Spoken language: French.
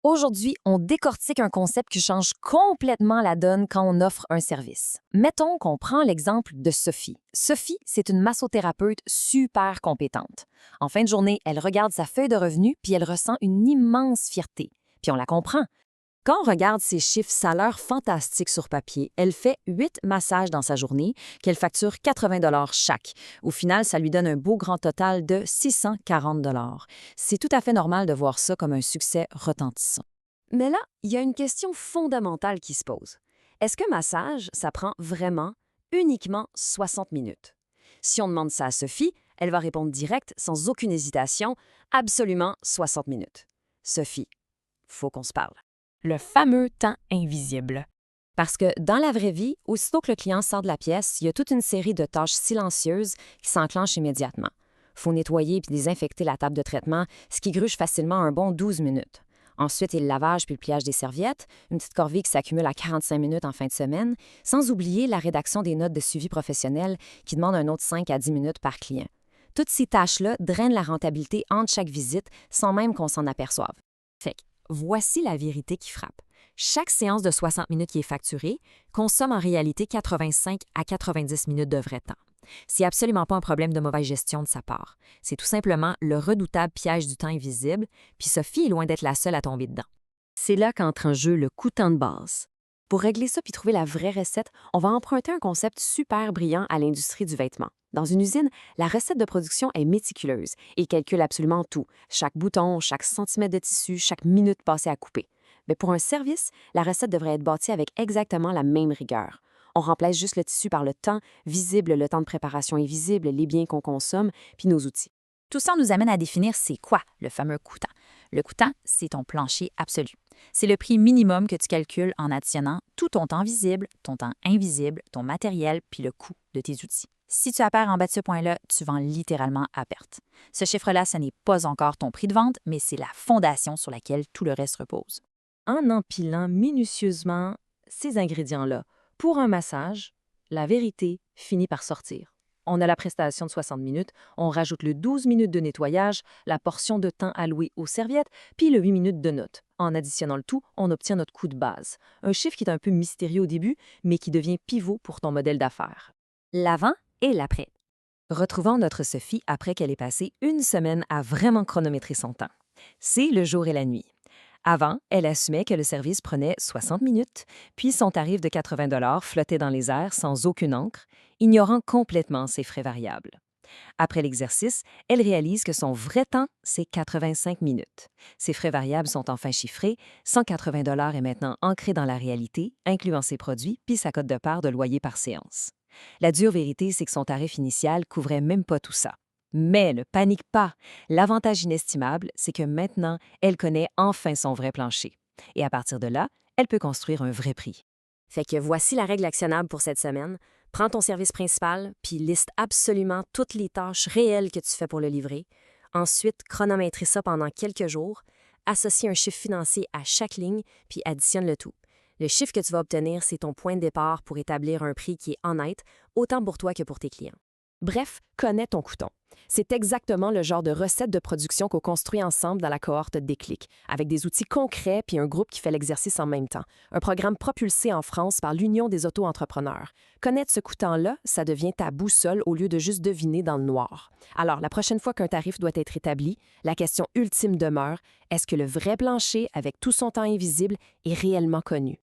Aujourd'hui, on décortique un concept qui change complètement la donne quand on offre un service. Mettons qu'on prend l'exemple de Sophie. Sophie, c'est une massothérapeute super compétente. En fin de journée, elle regarde sa feuille de revenus puis elle ressent une immense fierté. Puis on la comprend. Quand on regarde ses chiffres, ça a l'air fantastique sur papier. Elle fait 8 massages dans sa journée, qu'elle facture 80 chaque. Au final, ça lui donne un beau grand total de 640 C'est tout à fait normal de voir ça comme un succès retentissant. Mais là, il y a une question fondamentale qui se pose. Est-ce que massage, ça prend vraiment uniquement 60 minutes? Si on demande ça à Sophie, elle va répondre direct, sans aucune hésitation, absolument 60 minutes. Sophie, faut qu'on se parle. Le fameux temps invisible. Parce que dans la vraie vie, aussitôt que le client sort de la pièce, il y a toute une série de tâches silencieuses qui s'enclenchent immédiatement. Il faut nettoyer et désinfecter la table de traitement, ce qui gruge facilement un bon 12 minutes. Ensuite, il y a le lavage puis le pliage des serviettes, une petite corvée qui s'accumule à 45 minutes en fin de semaine, sans oublier la rédaction des notes de suivi professionnel qui demande un autre 5 à 10 minutes par client. Toutes ces tâches-là drainent la rentabilité entre chaque visite sans même qu'on s'en aperçoive. Fait que, voici la vérité qui frappe. Chaque séance de 60 minutes qui est facturée consomme en réalité 85 à 90 minutes de vrai temps. C'est absolument pas un problème de mauvaise gestion de sa part. C'est tout simplement le redoutable piège du temps invisible, puis Sophie est loin d'être la seule à tomber dedans. C'est là qu'entre en jeu le coût-temps de base. Pour régler ça puis trouver la vraie recette, on va emprunter un concept super brillant à l'industrie du vêtement. Dans une usine, la recette de production est méticuleuse et calcule absolument tout, chaque bouton, chaque centimètre de tissu, chaque minute passée à couper. Mais pour un service, la recette devrait être bâtie avec exactement la même rigueur. On remplace juste le tissu par le temps, visible, le temps de préparation invisible, les biens qu'on consomme, puis nos outils. Tout ça nous amène à définir c'est quoi le fameux coût-temps. Le coût-temps, c'est ton plancher absolu. C'est le prix minimum que tu calcules en additionnant tout ton temps visible, ton temps invisible, ton matériel, puis le coût de tes outils. Si tu appaires en bas de ce point-là, tu vends littéralement à perte. Ce chiffre-là, ce n'est pas encore ton prix de vente, mais c'est la fondation sur laquelle tout le reste repose. En empilant minutieusement ces ingrédients-là pour un massage, la vérité finit par sortir. On a la prestation de 60 minutes, on rajoute le 12 minutes de nettoyage, la portion de temps allouée aux serviettes, puis le 8 minutes de notes. En additionnant le tout, on obtient notre coût de base. Un chiffre qui est un peu mystérieux au début, mais qui devient pivot pour ton modèle d'affaires. L'avant et l'après. Retrouvons notre Sophie après qu'elle ait passé une semaine à vraiment chronométrer son temps. C'est le jour et la nuit. Avant, elle assumait que le service prenait 60 minutes, puis son tarif de 80 flottait dans les airs sans aucune encre, ignorant complètement ses frais variables. Après l'exercice, elle réalise que son vrai temps, c'est 85 minutes. Ses frais variables sont enfin chiffrés, 180 est maintenant ancré dans la réalité, incluant ses produits puis sa cote de part de loyer par séance. La dure vérité, c'est que son tarif initial couvrait même pas tout ça. Mais ne panique pas. L'avantage inestimable, c'est que maintenant, elle connaît enfin son vrai plancher. Et à partir de là, elle peut construire un vrai prix. Fait que voici la règle actionnable pour cette semaine. Prends ton service principal, puis liste absolument toutes les tâches réelles que tu fais pour le livrer. Ensuite, chronométrer ça pendant quelques jours. Associe un chiffre financier à chaque ligne, puis additionne le tout. Le chiffre que tu vas obtenir, c'est ton point de départ pour établir un prix qui est honnête, autant pour toi que pour tes clients. Bref, connais ton coût. C'est exactement le genre de recette de production qu'on construit ensemble dans la cohorte Déclic, avec des outils concrets puis un groupe qui fait l'exercice en même temps. Un programme propulsé en France par l'Union des auto-entrepreneurs. Connaître ce coût-là, ça devient ta boussole au lieu de juste deviner dans le noir. Alors, la prochaine fois qu'un tarif doit être établi, la question ultime demeure, est-ce que le vrai plancher, avec tout son temps invisible, est réellement connu?